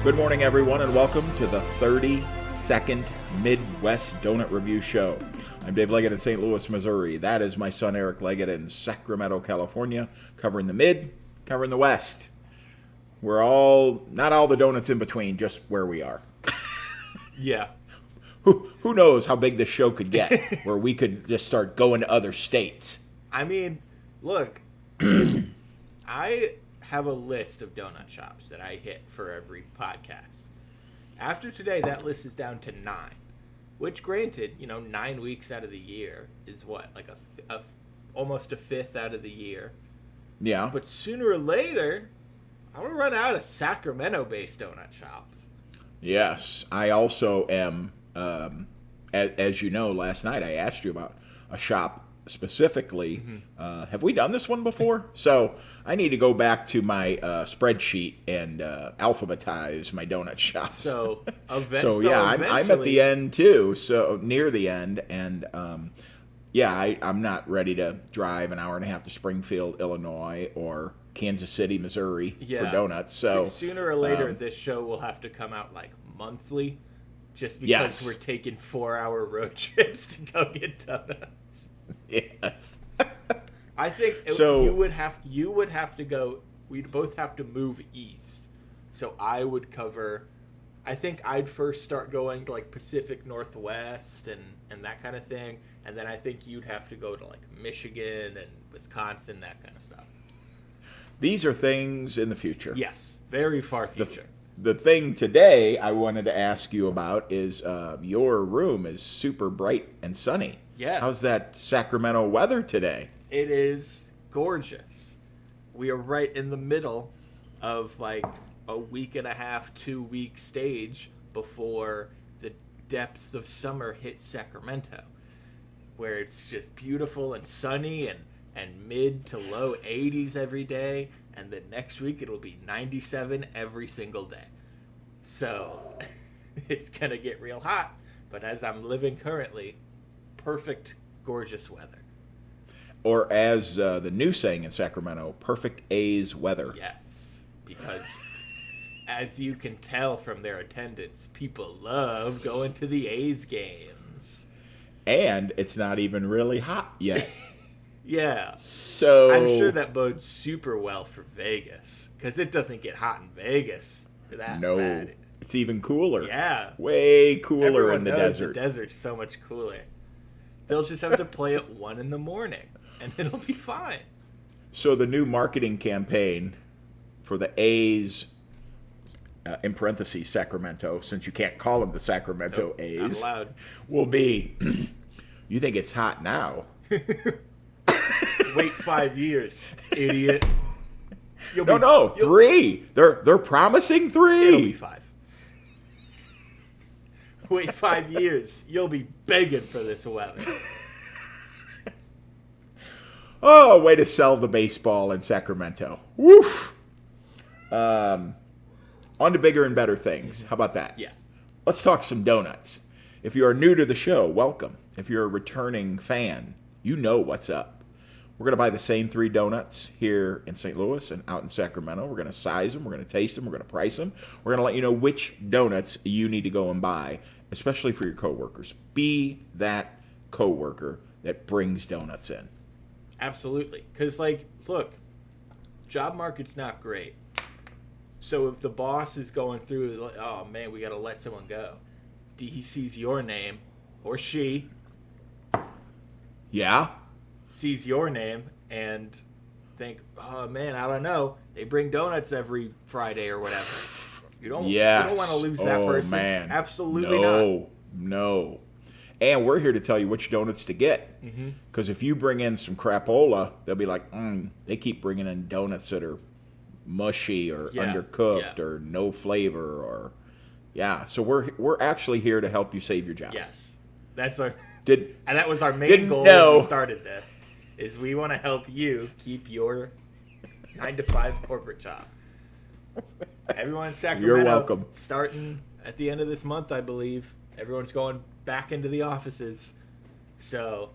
Good morning, everyone, and welcome to the 32nd Midwest Donut Review Show. I'm Dave Leggett in St. Louis, Missouri. That is my son, Eric Leggett, in Sacramento, California, covering the Mid, covering the West. We're all, not all the donuts in between, just where we are. Yeah. Who knows how big this show could get, where we could just start going to other states. I mean, look, I have a list of donut shops that I hit for every podcast. After today, that list is down to 9, which granted, 9 weeks out of the year is what, like almost a fifth out of the year. Yeah. But sooner or later, I'm going to run out of Sacramento-based donut shops. Yes, I also am, as you know, last night I asked you about a shop specifically. Have we done this one before? So I need to go back to my spreadsheet and alphabetize my donut shops. So I'm at the end too. So near the end, and I'm not ready to drive an hour and a half to Springfield, Illinois, or Kansas City, Missouri for donuts. So sooner or later, this show will have to come out like monthly, just because we're taking 4-hour road trips to go get donuts. Yes. I think you would have to go. We'd both have to move east. So I would cover. I think I'd first start going to like Pacific Northwest and that kind of thing, and then I think you'd have to go to like Michigan and Wisconsin, that kind of stuff. These are things in the future. Yes, very far future. The thing today I wanted to ask you about is your room is super bright and sunny. Yes. How's that Sacramento weather today? It is gorgeous. We are right in the middle of like a week and a half, 2-week stage before the depths of summer hit Sacramento, where it's just beautiful and sunny and mid to low 80s every day, and then next week it'll be 97 every single day. So it's gonna get real hot, but as I'm living currently, perfect, gorgeous weather. Or as the new saying in Sacramento, perfect A's weather. Yes, because as you can tell from their attendance, people love going to the A's games. And it's not even really hot yet. Yeah. So I'm sure that bodes super well for Vegas, because it doesn't get hot in Vegas that bad. It's even cooler. Yeah. Way cooler Everyone in the knows desert. The desert's so much cooler. They'll just have to play at 1 in the morning, and it'll be fine. So the new marketing campaign for the A's, in parentheses, Sacramento, since you can't call them the Sacramento A's, not allowed, will be, you think it's hot now. Wait 5 years, idiot. 3. They're promising 3. It'll be 5. Wait 5 years. You'll be begging for this weather. Oh, way to sell the baseball in Sacramento. Woof. On to bigger and better things. How about that? Yes. Let's talk some donuts. If you are new to the show, welcome. If you're a returning fan, you know what's up. We're going to buy the same 3 donuts here in St. Louis and out in Sacramento. We're going to size them. We're going to taste them. We're going to price them. We're going to let you know which donuts you need to go and buy, especially for your coworkers. Be that coworker that brings donuts in. Absolutely. Because, look, job market's not great. So if the boss is going through, oh, man, we got to let someone go. He sees your name, or she. Yeah. Sees your name and think, oh man, I don't know. They bring donuts every Friday or whatever. You don't want to lose that person. Man. Absolutely not. No. And we're here to tell you which donuts to get. Because if you bring in some crapola, they'll be like, they keep bringing in donuts that are mushy or undercooked or no flavor or So we're actually here to help you save your job. Yes, that's our. And that was our main goal when we started this, is we want to help you keep your 9-to-5 corporate job. Everyone in Sacramento, you're welcome. Starting at the end of this month, I believe, everyone's going back into the offices. So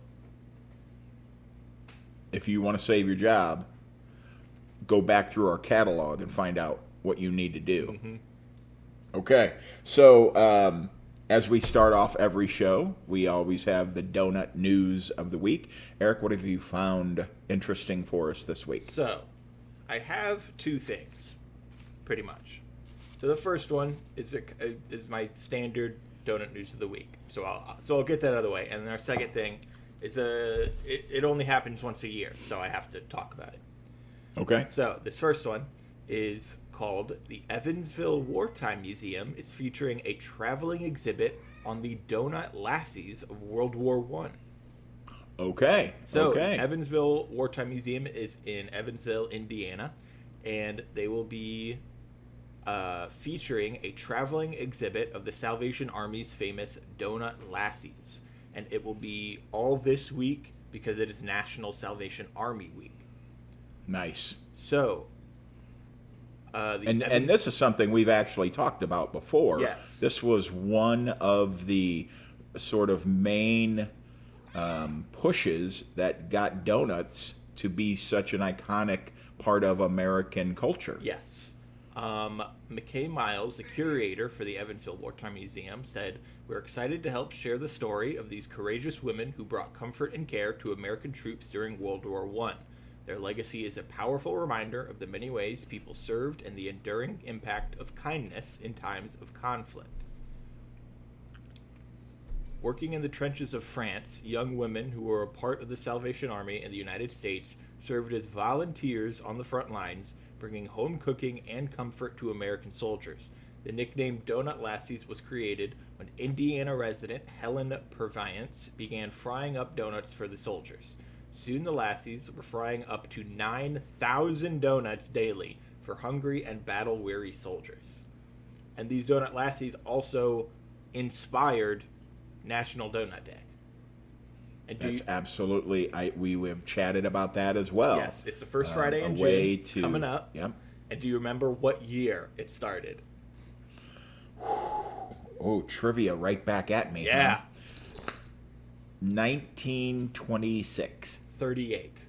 if you want to save your job, go back through our catalog and find out what you need to do. Okay. So, as we start off every show, we always have the donut news of the week. Eric, what have you found interesting for us this week? So, I have two things, pretty much. So the first one is my standard donut news of the week. So I'll get that out of the way. And then our second thing is it only happens once a year, so I have to talk about it. Okay. So this first one is called the Evansville Wartime Museum is featuring a traveling exhibit on the donut lassies of World War One. Okay. So okay. Evansville Wartime Museum is in Evansville, Indiana, and they will be featuring a traveling exhibit of the Salvation Army's famous donut lassies, and it will be all this week because it is National Salvation Army Week. Nice. So, and this is something we've actually talked about before. Yes. This was one of the sort of main pushes that got donuts to be such an iconic part of American culture. Yes. McKay Miles, the curator for the Evansville Wartime Museum, said, "We're excited to help share the story of these courageous women who brought comfort and care to American troops during World War I. Their legacy is a powerful reminder of the many ways people served and the enduring impact of kindness in times of conflict." Working in the trenches of France, young women who were a part of the Salvation Army in the United States served as volunteers on the front lines, bringing home cooking and comfort to American soldiers. The nickname Donut Lassies was created when Indiana resident Helen Purviance began frying up donuts for the soldiers. Soon the lassies were frying up to 9,000 donuts daily for hungry and battle-weary soldiers. And these Donut Lassies also inspired National Donut Day. And That's absolutely. We have chatted about that as well. Yes, it's the first Friday in June coming up. Yep. And do you remember what year it started? Oh, trivia right back at me. Yeah. Huh? 1926. 38.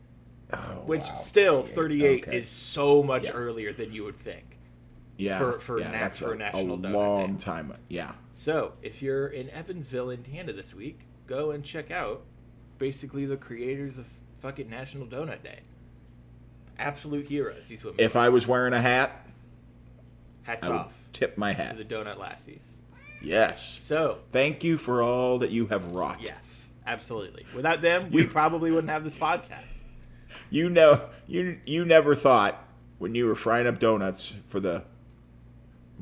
Oh, Which wow. still, 38 Okay. is so much earlier than you would think. Yeah. For that's National Donut a long Day. time. Yeah. So, if you're in Evansville, Indiana this week, go and check out basically the creators of fucking National Donut Day. Absolute heroes, these women. If I was wearing a hat, Hats I would off tip my to hat. the Donut Lassies. Yes. So, Thank you for all that you have wrought. yes, absolutely. Without them, we probably wouldn't have this podcast. You know, you never thought when you were frying up donuts for the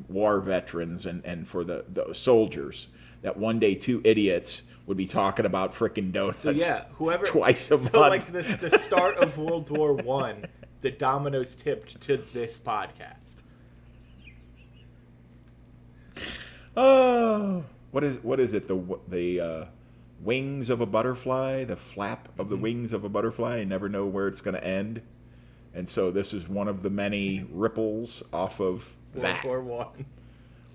war veterans and for the soldiers that one day two idiots would be talking about frickin' donuts. So yeah, whoever twice a month. So like the start of World War I, the dominoes tipped to this podcast. Oh, what is it? The wings of a butterfly, the flap of the wings of a butterfly. You never know where it's going to end, and so this is one of the many ripples off of World that. War One.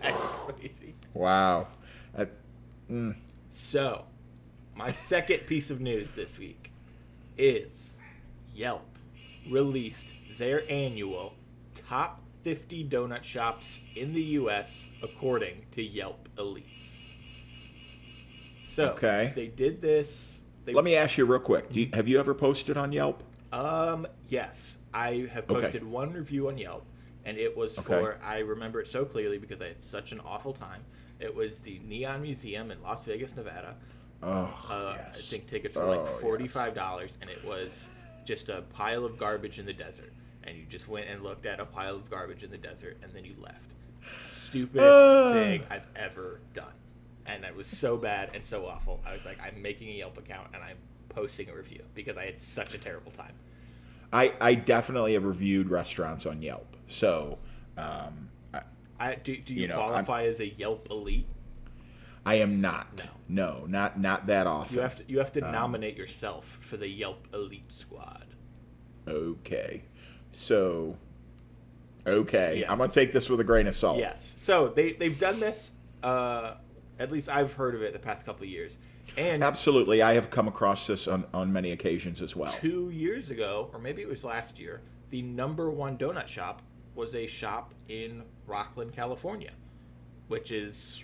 That's crazy. Wow. So, my second piece of news this week is Yelp released their annual top 50 donut shops in the U.S. according to Yelp Elites. So, Okay. they did this. Let me ask you real quick. Have you ever posted on Yelp? Yes. I have posted one review on Yelp, and it was for, I remember it so clearly because I had such an awful time. It was the Neon Museum in Las Vegas, Nevada. Oh, I think tickets were like $45, and it was just a pile of garbage in the desert. And you just went and looked at a pile of garbage in the desert, and then you left. Stupidest thing I've ever done. And it was so bad and so awful. I was like, I'm making a Yelp account, and I'm posting a review because I had such a terrible time. I definitely have reviewed restaurants on Yelp. So, Do you qualify as a Yelp elite? I am not. No, not that often. You have to nominate yourself for the Yelp elite squad. Okay. So, okay. Yeah. I'm going to take this with a grain of salt. Yes. So they've done this, at least I've heard of it the past couple of years. And Absolutely. I have come across this on many occasions as well. 2 years ago, or maybe it was last year, the number one donut shop was a shop in Rocklin, California. which is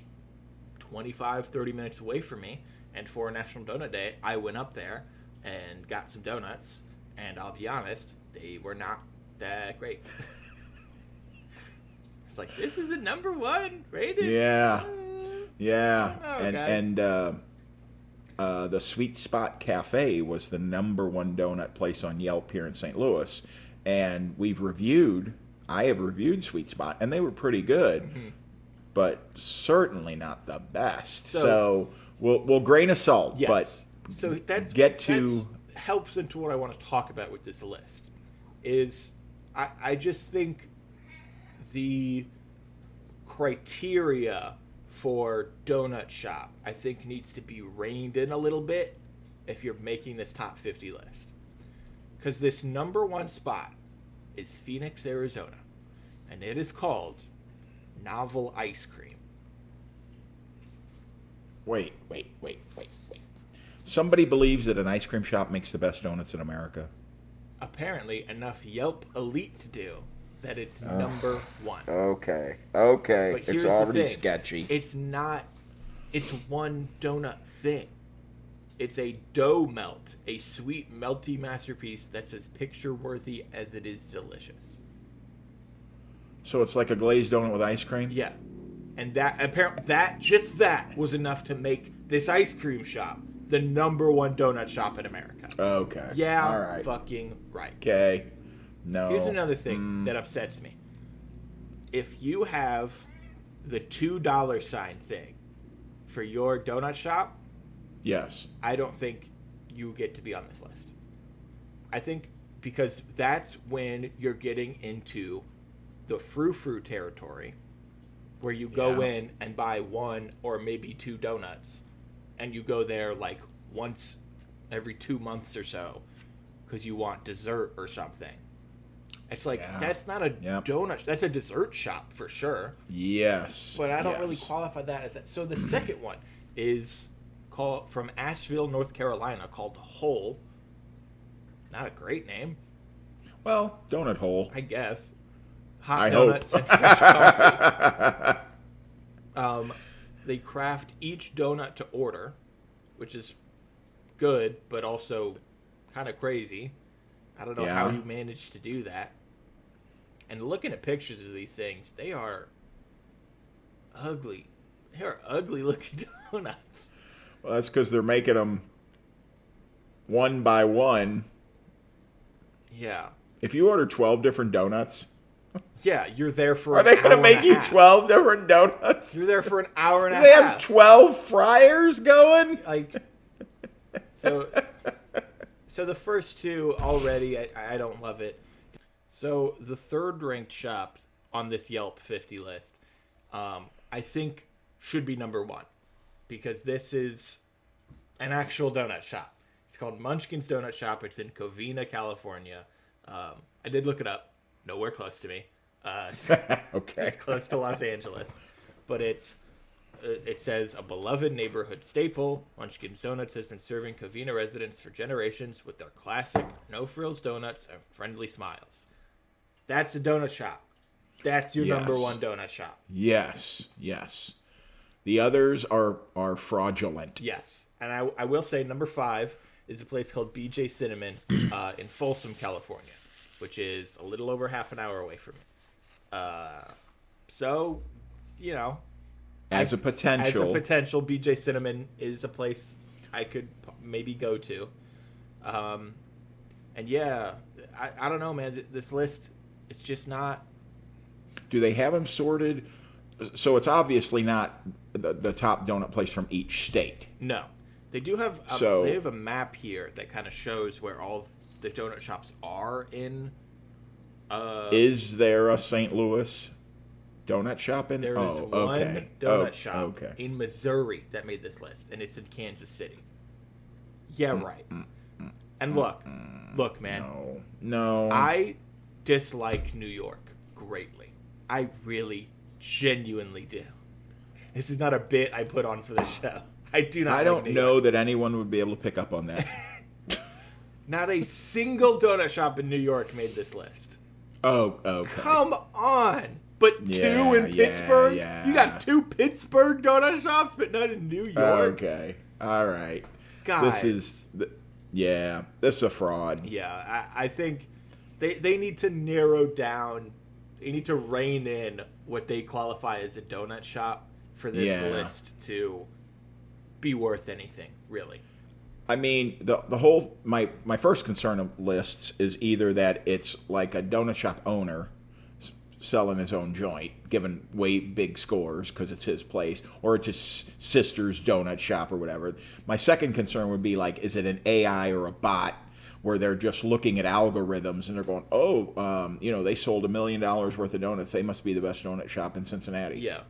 25, 30 minutes away from me. And for National Donut Day, I went up there and got some donuts. And I'll be honest, they were not that great. It's like, this is the number one rated. Yeah. Yeah. Know, The Sweet Spot Cafe was the number one donut place on Yelp here in St. Louis. And I have reviewed Sweet Spot, and they were pretty good, Mm-hmm. but certainly not the best. So we'll grain of salt, Yes. but So that's helps into what I want to talk about with this list. Is I just think the criteria for donut shop, I think, needs to be reined in a little bit if you're making this top 50 list. Because this number one spot is Phoenix, Arizona, and it is called Novel Ice Cream. Wait. Somebody believes that an ice cream shop makes the best donuts in America. Apparently, enough Yelp elites do that it's number one. Okay. But It's here's already the thing. sketchy. It's one donut thing. It's a dough melt, a sweet, melty masterpiece that's as picture-worthy as it is delicious. So it's like a glazed donut with ice cream? Yeah. And that was enough to make this ice cream shop the number one donut shop in America. Okay. Yeah, All right. fucking right. Okay. No. Here's another thing that upsets me. If you have the $2 sign thing for your donut shop, Yes. I don't think you get to be on this list. I think because that's when you're getting into the frou-frou territory where you go in and buy one or maybe two donuts and you go there like once every 2 months or so because you want dessert or something. It's like, that's not a donut. That's a dessert shop for sure. Yes. But I don't really qualify that as that. So the second one is from Asheville, North Carolina, called Hole. Not a great name, Well, donut hole. I guess. Hot I donuts hope. and fresh coffee. They craft each donut to order, which is good, but also kind of crazy. I don't know how you managed to do that. And looking at pictures of these things, they are ugly. They are ugly looking donuts. Well, that's because they're making them one by one. Yeah. If you order 12 different donuts, Yeah, you're there for are they going to make you 12 different donuts? You're there for an hour and a They half. have 12 fryers going? Like, so the first two already, I don't love it. So the third ranked shop on this Yelp 50 list, I think should be number one because this is an actual donut shop. It's called Munchkin's Donut Shop. It's in Covina, California. I did look it up. Nowhere close to me. Okay. It's close to Los Angeles, but it says a beloved neighborhood staple. Munchkin's Donuts has been serving Covina residents for generations with their classic no-frills donuts and friendly smiles. That's a donut shop. That's your number one donut shop. Yes. The others are fraudulent. Yes, and I will say number 5 is a place called BJ Cinnamon in Folsom, California, which is a little over half an hour away from me. So, you know, As a potential, BJ Cinnamon is a place I could maybe go to. And yeah, I don't know, man. This list, it's just not. Do they have them sorted? So it's obviously not the top donut place from each state. No, they do have. They have a map here that kind of shows where all the donut shops are in. Is there a St. Louis donut shop in? There is one donut shop in Missouri that made this list, and it's in Kansas City. Yeah, right. And look, man. No. I dislike New York greatly. I really, genuinely do. This is not a bit I put on for the show. I do not. I don't know that anyone would be able to pick up on that. Not a single donut shop in New York made this list. Oh, okay. Come on. but Yeah, two in Pittsburgh? yeah. You got two Pittsburgh donut shops, but not in New York? Okay. All right. Guys. This is a fraud. Yeah, I think they need to narrow down. They need to rein in what they qualify as a donut shop for this list to be worth anything, really. I mean, the whole my first concern of lists is either that it's like a donut shop owner selling his own joint, giving way big scores because it's his place, or it's his sister's donut shop or whatever. My second concern would be like, is it an AI or a bot where they're just looking at algorithms and they're going, they sold $1 million worth of donuts. They must be the best donut shop in Cincinnati. Yeah.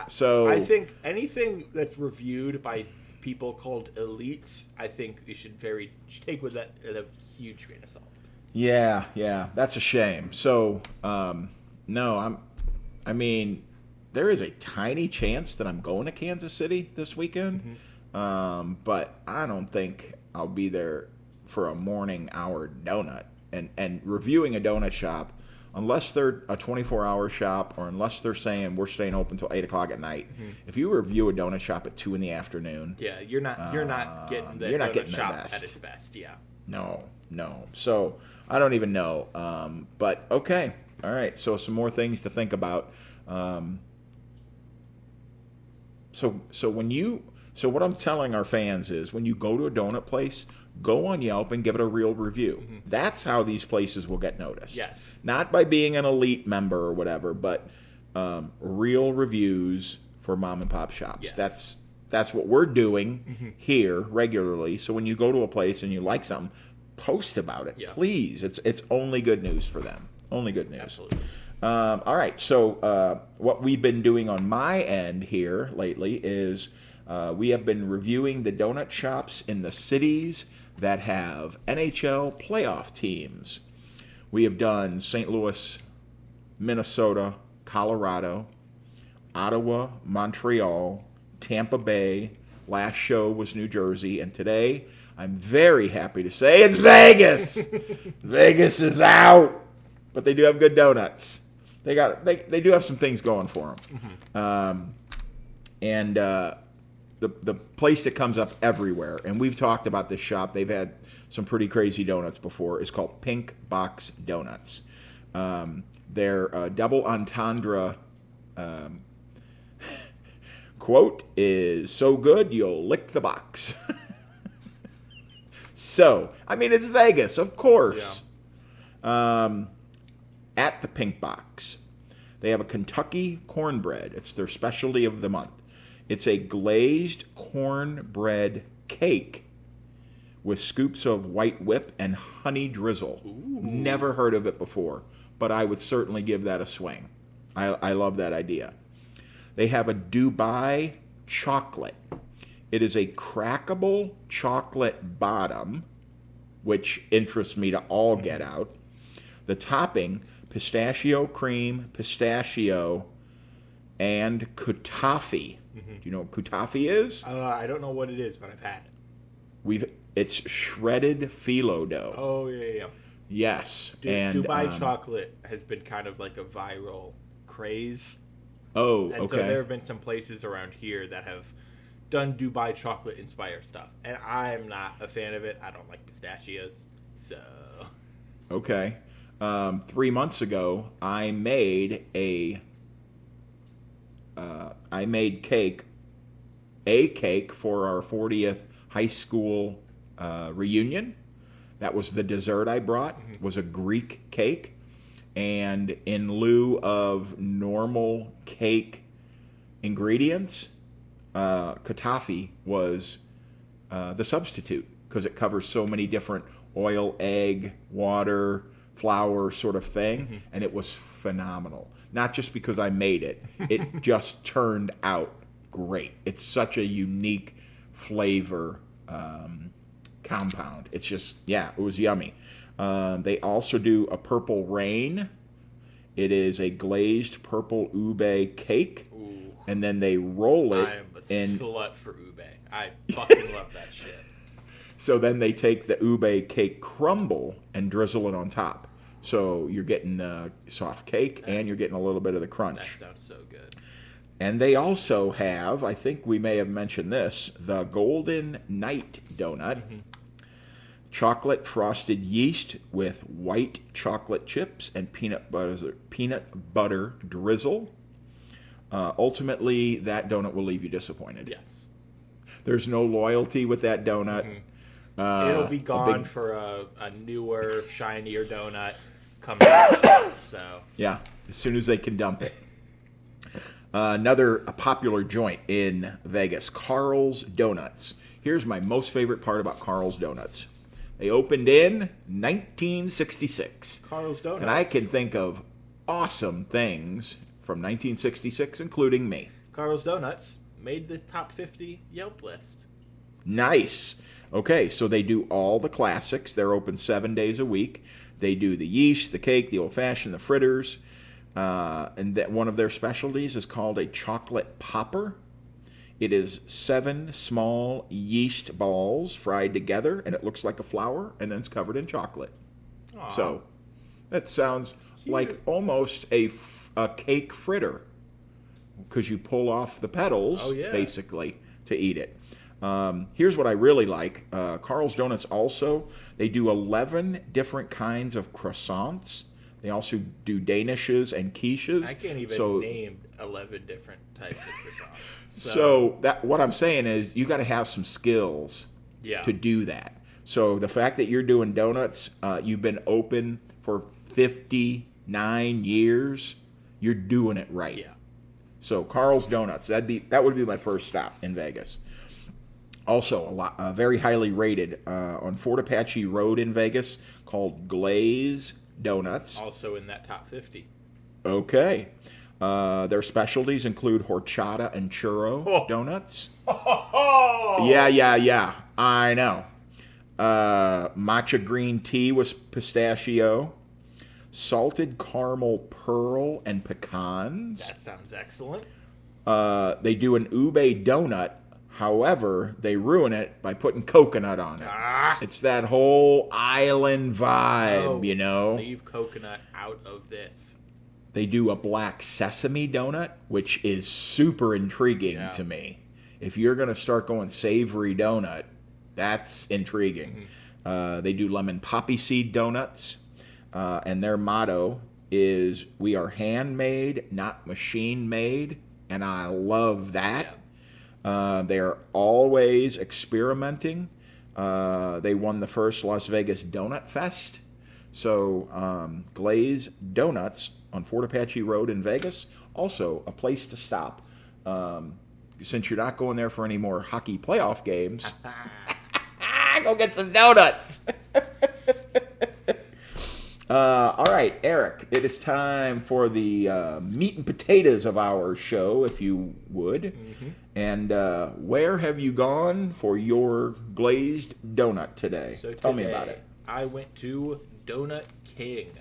So I think anything that's reviewed by people called elites, I think you should take with that a huge grain of salt. Yeah, that's a shame. So, no, I mean, there is a tiny chance that I'm going to Kansas City this weekend, but I don't think I'll be there for a morning hour donut. And reviewing a donut shop, unless they're a 24-hour shop or unless they're saying we're staying open till 8 o'clock at night, if you review a donut shop at 2 in the afternoon, you're not getting the donut shop at its best. Yeah. No. So I don't even know. But okay, all right. So some more things to think about. So what I'm telling our fans is, when you go to a donut place, go on Yelp and give it a real review. That's how these places will get noticed. Yes. Not by being an elite member or whatever, but real reviews for mom and pop shops. Yes. That's what we're doing here regularly. So when you go to a place and you like something, post about it, please. It's only good news for them. Only good news. Absolutely. All right. So what we've been doing on my end here lately is we have been reviewing the donut shops in the cities that have NHL playoff teams. We have done St. Louis, Minnesota, Colorado, Ottawa, Montreal, Tampa Bay. Last show was New Jersey, and today I'm very happy to say it's Vegas. Vegas is out, but they do have good donuts. They do have some things going for them, The place that comes up everywhere, and we've talked about this shop, they've had some pretty crazy donuts before, is called Pink Box Donuts. Their double entendre quote is, "So good you'll lick the box." So, I mean, it's Vegas, of course. Yeah. At the Pink Box, they have a Kentucky cornbread. It's their specialty of the month. It's a glazed cornbread cake with scoops of white whip and honey drizzle. Ooh. Never heard of it before, but I would certainly give that a swing. I love that idea. They have a Dubai chocolate. It is a crackable chocolate bottom, which interests me to all get out. The topping, pistachio cream, pistachio, and kuttafi. Do you know what kuttafi is? I don't know what it is, but I've had it. It's shredded phyllo dough. Oh, yeah. Yes. Dubai chocolate has been kind of like a viral craze. Oh, and okay. So there have been some places around here that have done Dubai chocolate inspired stuff. And I'm not a fan of it. I don't like pistachios. So. Okay. 3 months ago, I made cake for our 40th high school reunion. That was the dessert I brought, was a Greek cake. And in lieu of normal cake ingredients, kuttafi was the substitute, because it covers so many different oil, egg, water, flour sort of thing. And it was phenomenal. Not just because I made it. It just turned out great. It's such a unique flavor compound. It's just, it was yummy. They also do a purple rain. It is a glazed purple ube cake. Ooh. And then they roll it. I am a slut for ube. I fucking love that shit. So then they take the ube cake crumble and drizzle it on top. So you're getting the soft cake and you're getting a little bit of the crunch. That sounds so good. And they also have, I think we may have mentioned this, the Golden Knight donut. Mm-hmm. Chocolate frosted yeast with white chocolate chips and peanut butter drizzle. Ultimately, that donut will leave you disappointed. Yes. There's no loyalty with that donut. Mm-hmm. It'll be gone for a newer, shinier donut coming out. So yeah, as soon as they can dump it. Another popular joint in Vegas, Carl's Donuts. Here's my most favorite part about Carl's Donuts. They opened in 1966. Carl's Donuts. And I can think of awesome things from 1966, including me. Carl's Donuts made the top 50 Yelp list. Nice. Okay, so they do all the classics. They're open 7 days a week. They do the yeast, the cake, the old-fashioned, the fritters. And that one of their specialties is called a chocolate popper. It is 7 small yeast balls fried together, and it looks like a flower, and then it's covered in chocolate. Aww. So that sounds like almost a cake fritter, because you pull off the petals, basically, to eat it. Here's what I really like. Carl's Donuts also, they do 11 different kinds of croissants. They also do danishes and quiches. I can't even name 11 different types of croissants. So that what I'm saying is you got to have some skills to do that. So the fact that you're doing donuts, you've been open for 59 years, you're doing it right. Yeah. So Carl's Donuts, that would be my first stop in Vegas. Also, very highly rated on Fort Apache Road in Vegas, called Glaze Donuts. Also in that top 50. Okay. Their specialties include horchata and churro donuts. Yeah. I know. Matcha green tea with pistachio. Salted caramel pearl and pecans. That sounds excellent. They do an ube donut. However, they ruin it by putting coconut on it. It's that whole island vibe, you know. Leave coconut out of this. They do a black sesame donut, which is super intriguing to me. If you're going to start going savory donut, that's intriguing. Mm-hmm. They do lemon poppy seed donuts, and their motto is, "We are handmade, not machine made," and I love that. They are always experimenting. They won the first Las Vegas Donut Fest. So Glaze Donuts on Fort Apache Road in Vegas, also a place to stop. Since you're not going there for any more hockey playoff games, go get some donuts. All right, Eric, it is time for the meat and potatoes of our show, if you would. Mm-hmm. And where have you gone for your glazed donut today? So Tell me about it. I went to Donut King.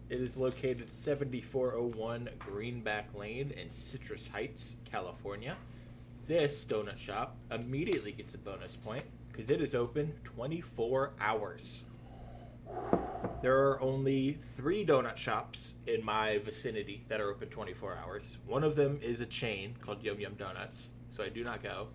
It is located 7401 Greenback Lane in Citrus Heights, California. This donut shop immediately gets a bonus point because it is open 24 hours. There are only 3 donut shops in my vicinity that are open 24 hours. One of them is a chain called Yum Yum Donuts, so I do not go.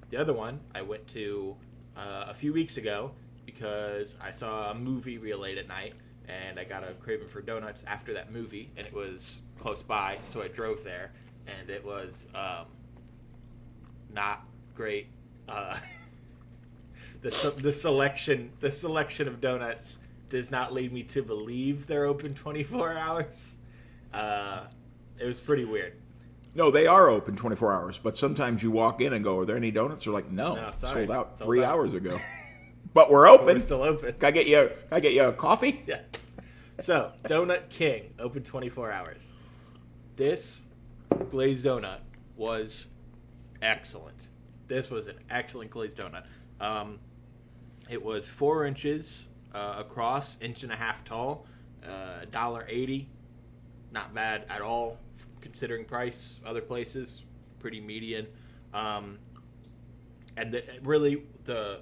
The other one I went to a few weeks ago because I saw a movie real late at night, and I got a craving for donuts after that movie, and it was close by, so I drove there, and it was not great. The selection of donuts does not lead me to believe they're open 24 hours. It was pretty weird. No, they are open 24 hours, but sometimes you walk in and go, "Are there any donuts?" They're like, "No, sorry. sold out 3 hours ago." But we're open. We're still open. Can I get you a coffee? Yeah. So, Donut King, open 24 hours. This glazed donut was excellent. This was an excellent glazed donut. It was 4 inches across, 1.5 inches tall, $1.80. Not bad at all, considering price. Other places, pretty median. And really, the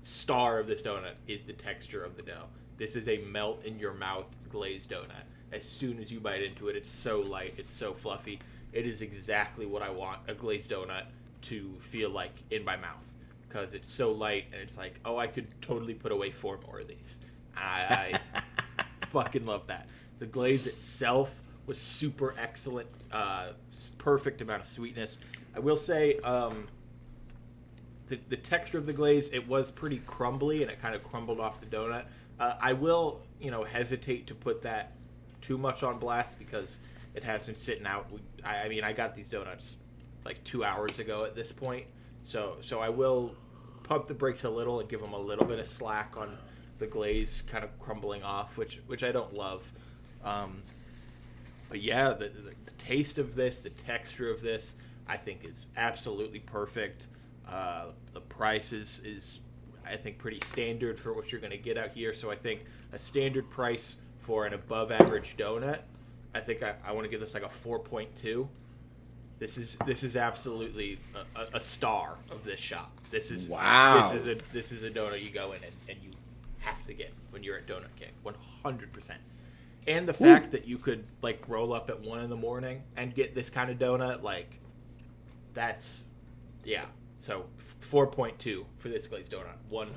star of this donut is the texture of the dough. This is a melt in your mouth glazed donut. As soon as you bite into it, it's so light, it's so fluffy. It is exactly what I want a glazed donut to feel like in my mouth, because it's so light and it's like, oh, I could totally put away 4 more of these. I fucking love that. The glaze itself was super excellent, perfect amount of sweetness. I will say, the texture of the glaze, it was pretty crumbly and it kind of crumbled off the donut. I will, hesitate to put that too much on blast because it has been sitting out. I got these donuts like 2 hours ago at this point, so I will pump the brakes a little and give them a little bit of slack on the glaze kind of crumbling off, which I don't love. But yeah, the taste of this, the texture of this, I think is absolutely perfect. The price is I think pretty standard for what you're going to get out here. So I think a standard price for an above average donut, I think I want to give this like a 4.2. This is absolutely a star of this shop. This is wow. This is a donut you go in and you have to get when you're at Donut King, 100%. And the fact that you could like roll up at 1 a.m. and get this kind of donut, like that's So 4.2 for this glazed donut, 100%.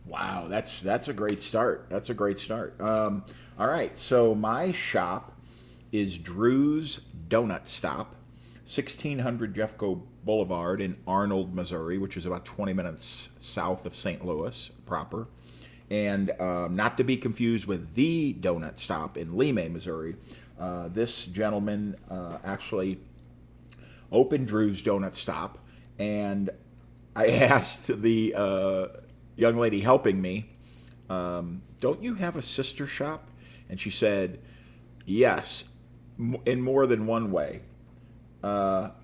Wow, that's a great start. That's a great start. All right, so my shop is Drew's Donut Stop, 1600 Jeffco Boulevard in Arnold, Missouri, which is about 20 minutes south of St. Louis proper. And not to be confused with the Donut Stop in Lemay, Missouri. This gentleman actually opened Drew's Donut Stop, and I asked the young lady helping me, don't you have a sister shop? And she said, yes, in more than one way.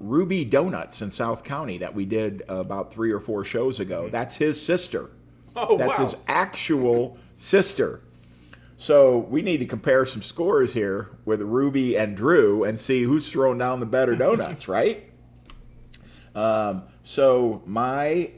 Ruby Donuts in South County that we did about 3 or 4 shows ago, that's his sister. Oh, that's wow. his actual sister. So we need to compare some scores here with Ruby and Drew and see who's throwing down the better donuts, right? So my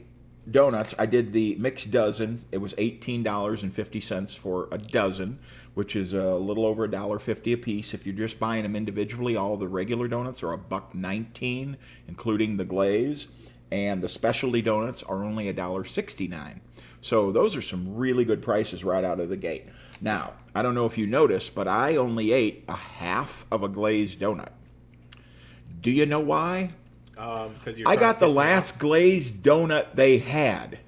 donuts, I did the mixed dozen. It was $18.50 for a dozen, which is a little over $1.50 a piece. If you're just buying them individually, all the regular donuts are $1.19, including the glaze, and the specialty donuts are only $1.69. So those are some really good prices right out of the gate. Now, I don't know if you noticed, but I only ate a half of a glazed donut. Do you know why? I got the last glazed donut they had,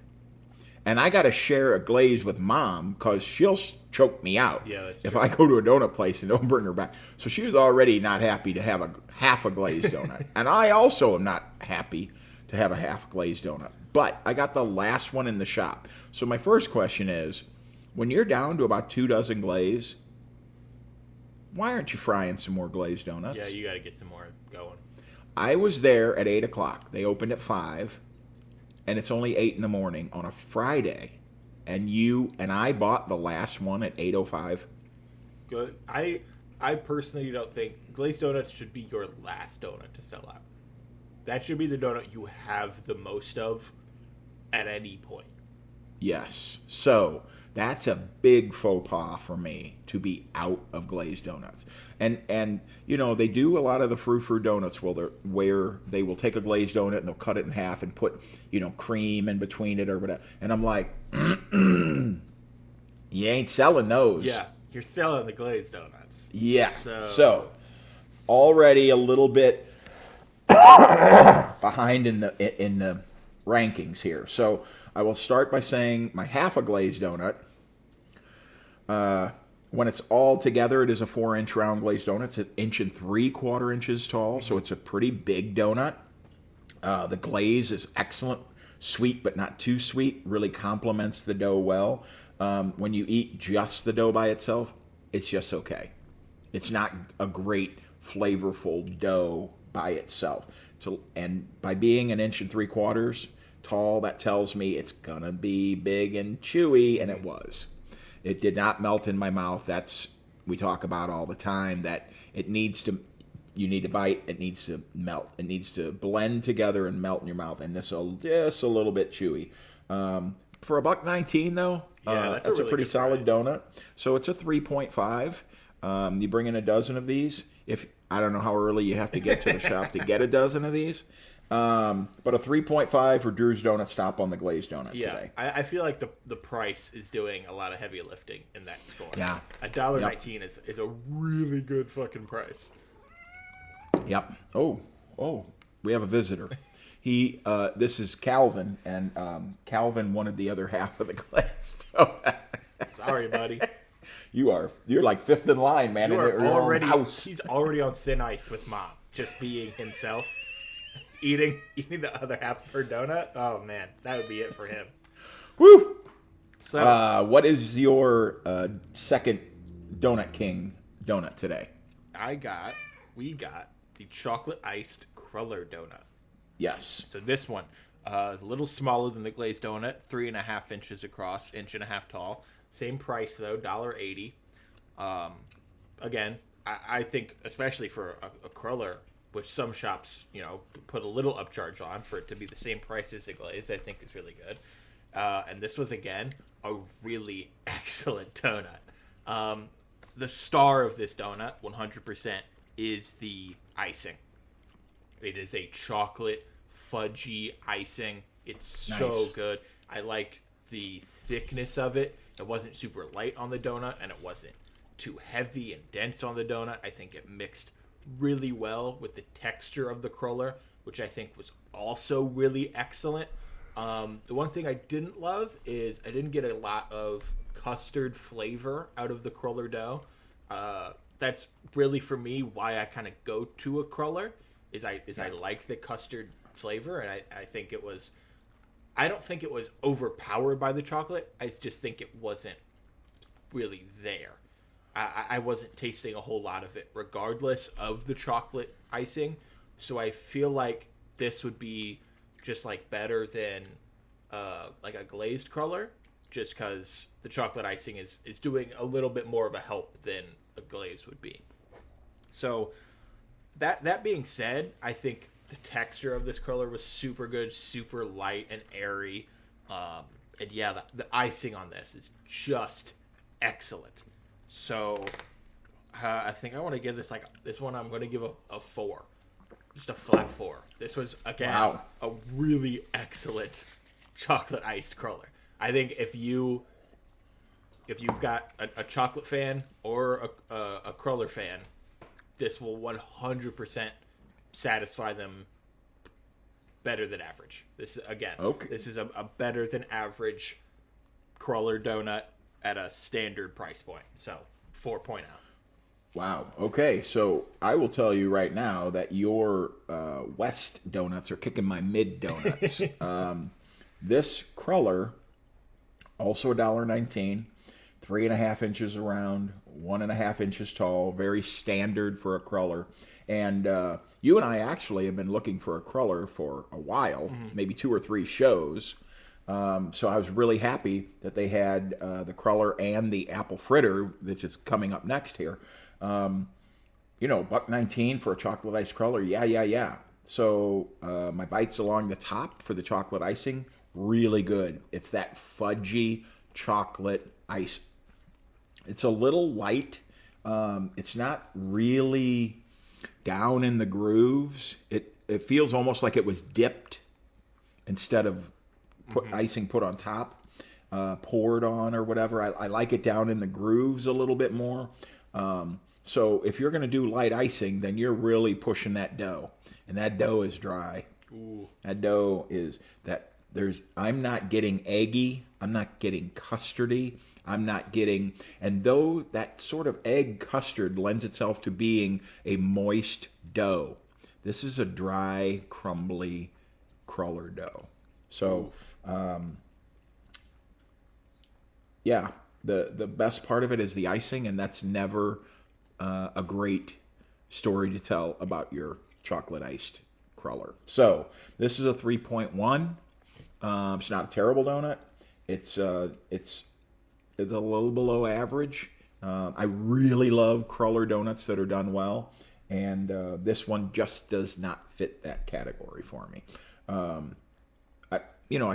and I got to share a glaze with Mom because she'll choke me out if I go to a donut place and don't bring her back. So she was already not happy to have a half a glazed donut, and I also am not happy to have a half glazed donut. But I got the last one in the shop. So my first question is, when you're down to about 2 dozen glaze, why aren't you frying some more glazed donuts? Yeah, you got to get some more going. I was there at 8 o'clock. They opened at 5, and it's only 8 in the morning on a Friday. And I bought the last one at 8:05. Good. I personally don't think glazed donuts should be your last donut to sell out. That should be the donut you have the most of at any point. Yes. So that's a big faux pas for me to be out of glazed donuts. And they do a lot of the frou-frou donuts where they will take a glazed donut and they'll cut it in half and put, cream in between it or whatever. And I'm like, you ain't selling those. Yeah, you're selling the glazed donuts. Yeah. So already a little bit behind in the rankings here. So I will start by saying my half a glazed donut. When it's all together, it is a 4-inch round glazed donut. It's 1 3/4 inches tall, so it's a pretty big donut. The glaze is excellent, sweet but not too sweet. Really complements the dough well. When you eat just the dough by itself, it's just okay. It's not a great flavorful dough by itself. And by being 1 3/4 inches tall, that tells me it's gonna be big and chewy, and it was. It did not melt in my mouth. We talk about all the time that you need to bite, it needs to melt. It needs to blend together and melt in your mouth, and this is just a little bit chewy. For $1.19 though, Yeah, that's a really pretty good solid price. donut. So it's a 3.5. You bring in a dozen of these. If I don't know how early you have to get to the shop to get a dozen of these. But a 3.5 for Drew's Donut Stop on the glazed donut today. I feel like the price is doing a lot of heavy lifting in that score. Yeah. $1.19 is a really good fucking price. Yep. Oh, we have a visitor. This is Calvin, and Calvin wanted the other half of the glazed donut. Sorry, buddy. You're like fifth in line, man. You in are your own already house. he's already on thin ice with Mom, just being himself, eating the other half of her donut. Oh man, that would be it for him. Woo! So what is your second Donut King donut today? we got the chocolate iced cruller donut. Yes. So this one, is a little smaller than the glazed donut, 3.5 inches across, 1.5 tall. Same price though, $1.80. Again, I think especially for a cruller, which some shops, put a little upcharge on for it to be the same price as the glazed, I think is really good. And this was again a really excellent donut. The star of this donut, 100%, is the icing. It is a chocolate fudgy icing. It's so Nice. good. I like the thickness of it. It wasn't super light on the donut, and it wasn't too heavy and dense on the donut. I think it mixed really well with the texture of the cruller, which I think was also really excellent. The one thing I didn't love is I didn't get a lot of custard flavor out of the cruller dough. That's really for me why I kind of go to a cruller. I like the custard flavor, and I think it was. I don't think it was overpowered by the chocolate. I just think it wasn't really there. I wasn't tasting a whole lot of it, regardless of the chocolate icing. So I feel like this would be just like better than like a glazed cruller, just because the chocolate icing is doing a little bit more of a help than a glaze would be. So that being said, I think the texture of this cruller was super good, super light and airy. And yeah, the icing on this is just excellent. So I think I want to give this one I'm going to give a 4. Just a flat 4. This was, again, a really excellent chocolate iced cruller. I think if you've got a chocolate fan or a cruller fan, this will 100% satisfy them better than average. This is a better than average cruller donut at a standard price point. So 4.0. Wow. Okay, so I will tell you right now that your West donuts are kicking my mid donuts. This cruller, also $1.19, 3.5 inches around, 1.5 inches tall, very standard for a cruller. And you and I actually have been looking for a cruller for a while, maybe 2 or 3 shows. So I was really happy that they had the cruller and the apple fritter, which is coming up next here. $1.19 for a chocolate ice cruller. Yeah. So my bites along the top for the chocolate icing, really good. It's that fudgy chocolate ice. It's a little light. It's not really down in the grooves. It feels almost like it was dipped instead of icing put on top, poured on or whatever. I like it down in the grooves a little bit more. So if you're going to do light icing, then you're really pushing that dough. And that dough is dry. Ooh. That dough is I'm not getting eggy. I'm not getting custardy. I'm not getting, and though that sort of egg custard lends itself to being a moist dough, this is a dry, crumbly cruller dough. So, yeah, the best part of it is the icing, and that's never a great story to tell about your chocolate iced cruller. So this is a 3.1. It's not a terrible donut. It's a little below average. I really love cruller donuts that are done well, and this one just does not fit that category for me. I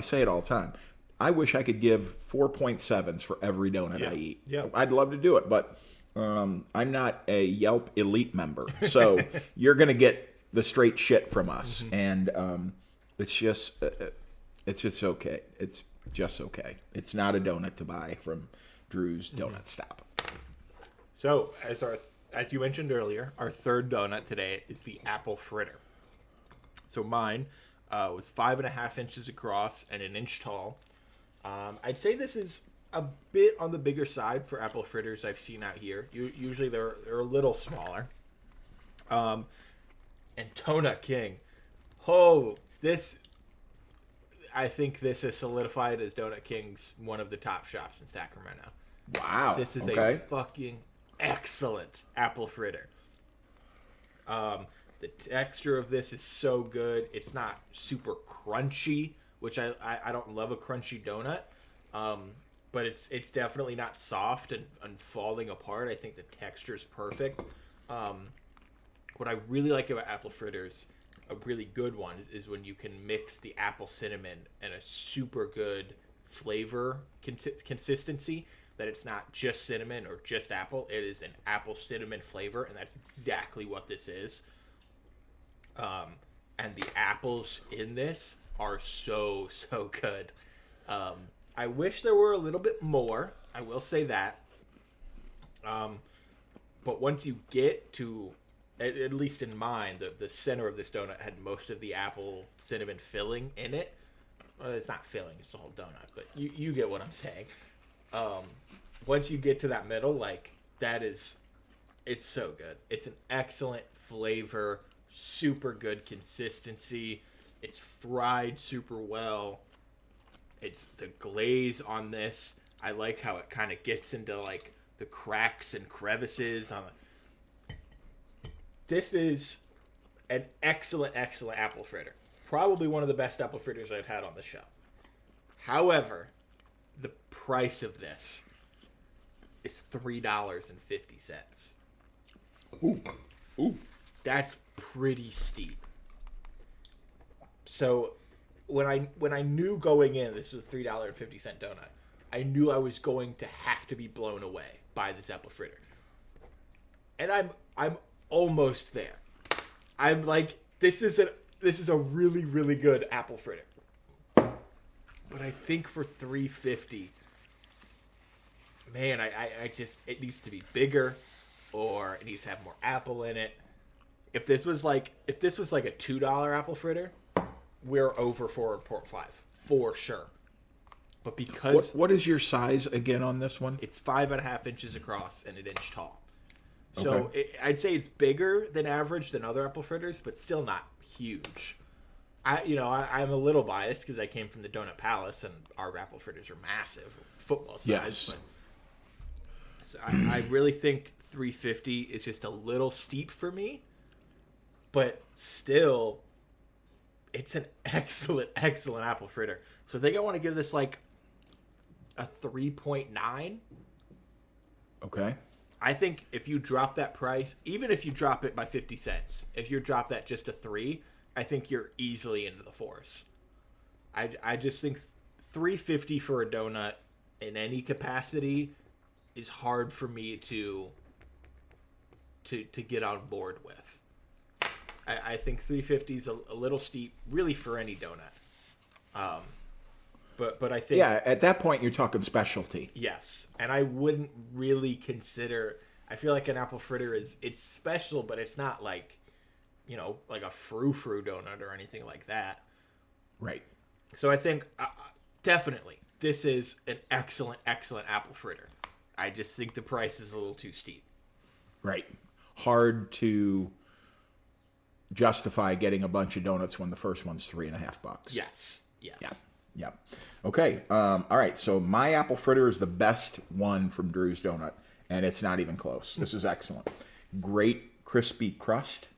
say it all the time. I wish I could give 4.7s for every donut I eat. Yeah. I'd love to do it, but I'm not a Yelp elite member, so you're going to get the straight shit from us, and it's just okay. It's just okay. It's not a donut to buy from Drew's Donut Stop. So, as you mentioned earlier, our third donut today is the apple fritter. So mine was 5.5 inches across and an inch tall. I'd say this is a bit on the bigger side for apple fritters I've seen out here. Usually they're a little smaller. And Donut King. I think this is solidified as Donut King's one of the top shops in Sacramento. Wow. This is a fucking excellent apple fritter. The texture of this is so good. It's not super crunchy, which I don't love a crunchy donut. But it's definitely not soft and falling apart. I think the texture is perfect. What I really like about apple fritters, a really good one, is when you can mix the apple cinnamon and a super good flavor consistency, that it's not just cinnamon or just apple. It is an apple cinnamon flavor, and that's exactly what this is. And the apples in this are so good. I wish there were a little bit more. I will say that. But once you get to, at least in mine, the center of this donut had most of the apple cinnamon filling in it. Well, it's not filling, it's the whole donut, but you get what I'm saying. Once you get to that middle, it's so good. It's an excellent flavor, super good consistency. It's fried super well. It's the glaze on this. I like how it kind of gets into the cracks and crevices on the. This is an excellent apple fritter. Probably one of the best apple fritters I've had on the show. However, the price of this is $3.50. Ooh. That's pretty steep. So when I knew going in this was a $3.50 donut, I knew I was going to have to be blown away by this apple fritter. And I'm almost there. I'm like, this is a really, really good apple fritter. But I think for $3.50, man, I just, it needs to be bigger, or it needs to have more apple in it. If this was like a $2 apple fritter, we're over 4.5 for sure. But because what is your size again on this one? It's 5.5 inches across and an inch tall. So I'd say it's bigger than average than other apple fritters, but still not huge. I'm a little biased because I came from the Donut Palace and our apple fritters are massive, football size. Yes. But, so I really think $3.50 is just a little steep for me, but still, it's an excellent apple fritter. So I think I want to give this a 3.9. Okay. I think if you drop that price, even if you drop it by 50 cents, if you drop that just to 3, I think you're easily into the 4s. I just think $3.50 for a donut in any capacity is hard for me to get on board with. I think $3.50 is a little steep, really, for any donut. But I think, yeah, at that point you're talking specialty. Yes, and I wouldn't really consider. I feel like an apple fritter it's special, but it's not like a frou-frou donut or anything like that. Right. So I think definitely this is an excellent apple fritter. I just think the price is a little too steep. Right. Hard to justify getting a bunch of donuts when the first one's $3.50. Yes. Yeah. Okay. All right. So my apple fritter is the best one from Drew's Donut, and it's not even close. This is excellent. Great crispy crust.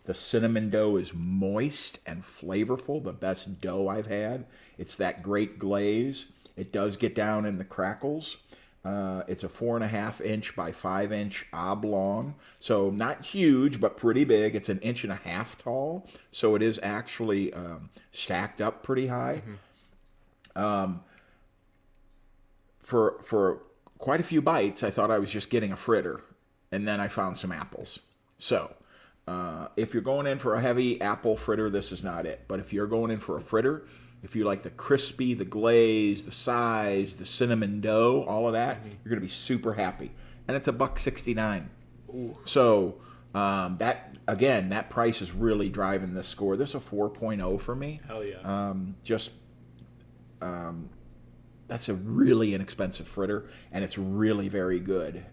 The cinnamon dough is moist and flavorful. The best dough I've had. It's that great glaze. It does get down in the crackles. It's a 4.5 inch by 5 inch oblong. So not huge, but pretty big. It's 1.5 inches tall. So it is actually stacked up pretty high. for quite a few bites, I thought I was just getting a fritter, and then I found some apples. So, if you're going in for a heavy apple fritter, this is not it. But if you're going in for a fritter, if you like the crispy, the glaze, the size, the cinnamon dough, all of that, you're gonna be super happy. And it's $1.69. Ooh. So that price is really driving this score. This is a 4.0 for me. Hell yeah. That's a really inexpensive fritter, and it's really very good.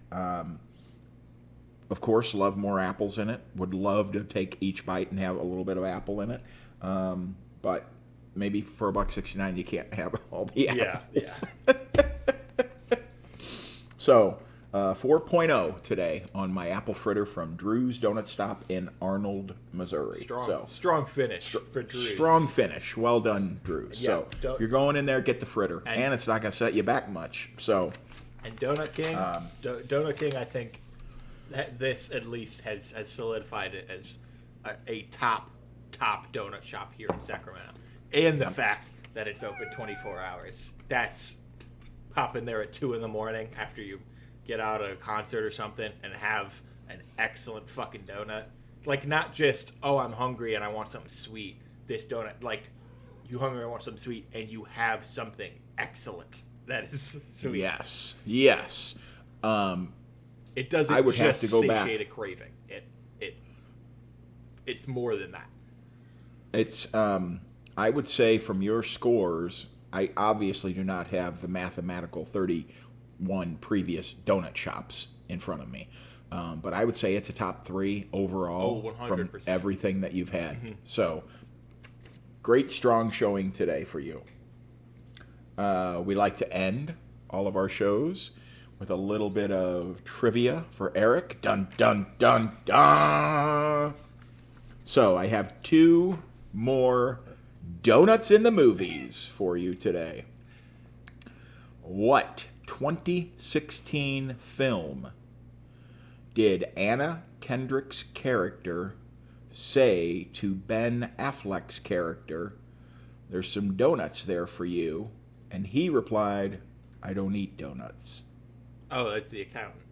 Of course, love more apples in it. Would love to take each bite and have a little bit of apple in it. But maybe for $1.69 you can't have all the apples. Yeah. So 4.0 today on my apple fritter from Drew's Donut Stop in Arnold, Missouri. Strong finish for Drew's. Strong finish. Well done, Drew's. Yeah, so if you're going in there, get the fritter. And it's not going to set you back much. So, and Donut King, Donut King, I think that this at least has solidified it as a top donut shop here in Sacramento. And the fact that it's open 24 hours. That's popping there at 2 a.m. after you get out of a concert or something and have an excellent fucking donut. Like, not just, oh, I'm hungry and I want something sweet. This donut, like, you hungry and want something sweet and you have something excellent that is sweet. Yes. It doesn't I would just have to go satiate back. a craving. It's more than that. It's I would say from your scores, I obviously do not have the mathematical 31 previous donut shops in front of me. But I would say it's a top 3 overall from everything that you've had. Mm-hmm. So, great strong showing today for you. We like to end all of our shows with a little bit of trivia for Eric. Dun, dun, dun, dun. So, I have 2 more donuts in the movies for you today. What 2016 film did Anna Kendrick's character say to Ben Affleck's character, "There's some donuts there for you"? And he replied, "I don't eat donuts." Oh, that's The Accountant.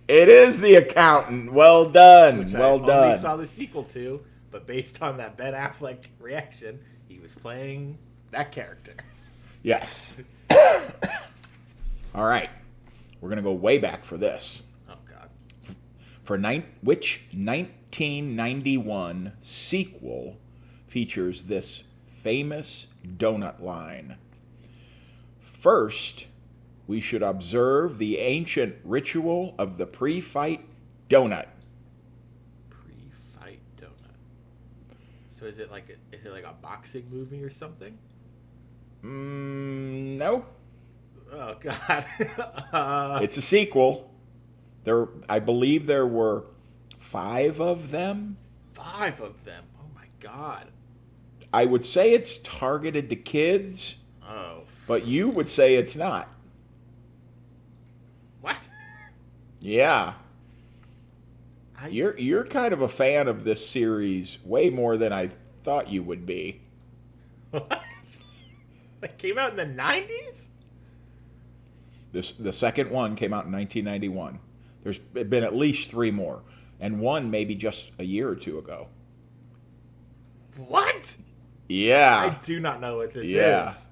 It is The Accountant. Well done. Which well I done. only saw the sequel to, but based on that Ben Affleck reaction, he was playing that character. Yes. All right. We're going to go way back for this. Oh, God. Which 1991 sequel features this famous donut line? First, we should observe the ancient ritual of the pre-fight donut. Pre-fight donut. So is it like a boxing movie or something? No. Oh, God. It's a sequel. I believe there were 5 of them. 5 of them. Oh, my God. I would say it's targeted to kids. Oh. But you would say it's not. What? Yeah. You're kind of a fan of this series way more than I thought you would be. What? That came out in the 90s? The second one came out in 1991. There's been at least 3 more. And one maybe just a year or 2 ago. What? Yeah. I do not know what this Yeah. is.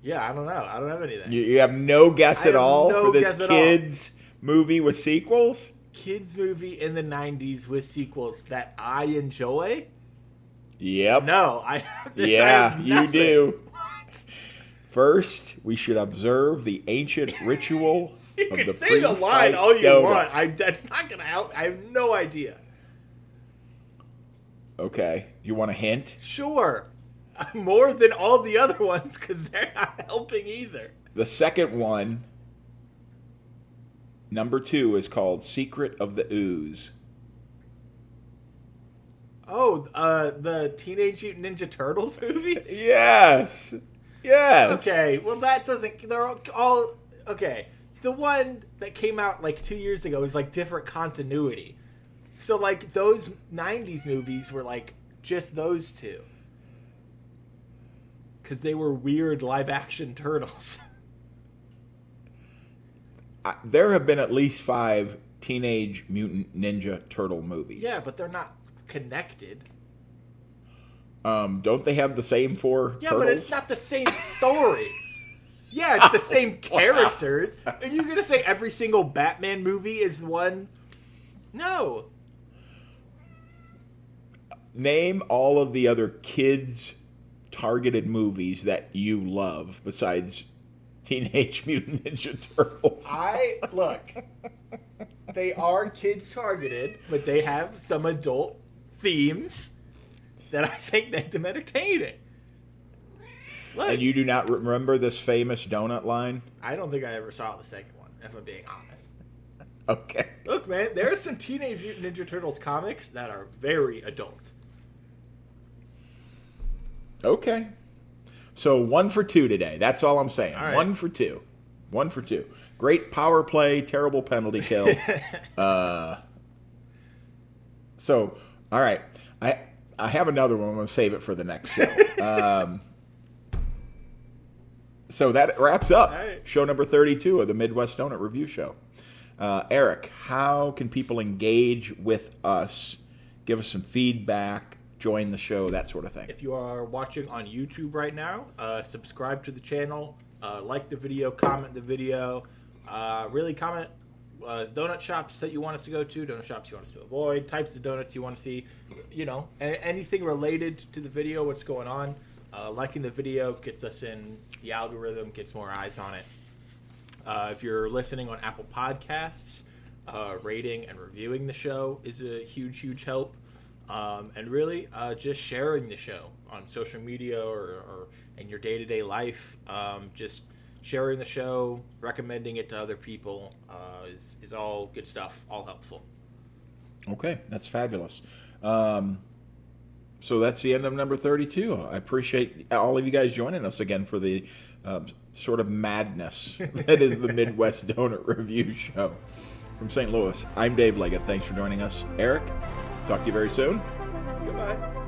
Yeah, I don't know. I don't have anything. You have no guess at all for this kids movie with sequels? Kids movie in the 90s with sequels that I enjoy? Yep. No, you do. What? First, we should observe the ancient ritual You of can the say the pre-fight line all you donut. want. That's not going to help. I have no idea. Okay. You want a hint? Sure. More than all the other ones because they're not helping either. The second one, number 2, is called Secret of the Ooze. Oh, the Teenage Mutant Ninja Turtles movies? Yes. Okay, well that doesn't... They're all... Okay, the one that came out like 2 years ago is like different continuity. So like those 90s movies were like just those 2. Because they were weird live-action turtles. There have been at least 5 Teenage Mutant Ninja Turtle movies. Yeah, but they're not connected. Don't they have the same 4 turtles? Yeah, but it's not the same story. Yeah, it's the same characters. And you're going to say every single Batman movie is one? No. Name all of the other kids targeted movies that you love besides Teenage Mutant Ninja Turtles. Look, they are kids targeted, but they have some adult themes that I think make them entertaining. Look, And you do not remember this famous donut line? I don't think I ever saw the second one, if I'm being honest. Okay. Look, man, there are some Teenage Mutant Ninja Turtles comics that are very adult. Okay. So 1 for 2 today. That's all I'm saying. All right. 1 for 2. 1 for 2. Great power play, terrible penalty kill. So, all right. I have another one. I'm going to save it for the next show. So that wraps up right. show number 32 of the Midwest Donut Review Show. Eric, how can people engage with us, give us some feedback, join the show, that sort of thing? If you are watching on YouTube right now, subscribe to the channel, like the video, comment the video, really comment donut shops that you want us to go to, donut shops you want us to avoid, types of donuts you want to see, anything related to the video, what's going on. Liking the video gets us in the algorithm, gets more eyes on it. If you're listening on Apple Podcasts, rating and reviewing the show is a huge, huge help. And really, just sharing the show on social media or in your day-to-day life. Just sharing the show, recommending it to other people is all good stuff, all helpful. Okay, that's fabulous. So that's the end of number 32. I appreciate all of you guys joining us again for the sort of madness that is the Midwest Donut Review Show. From St. Louis, I'm Dave Leggett. Thanks for joining us. Eric, talk to you very soon. Goodbye.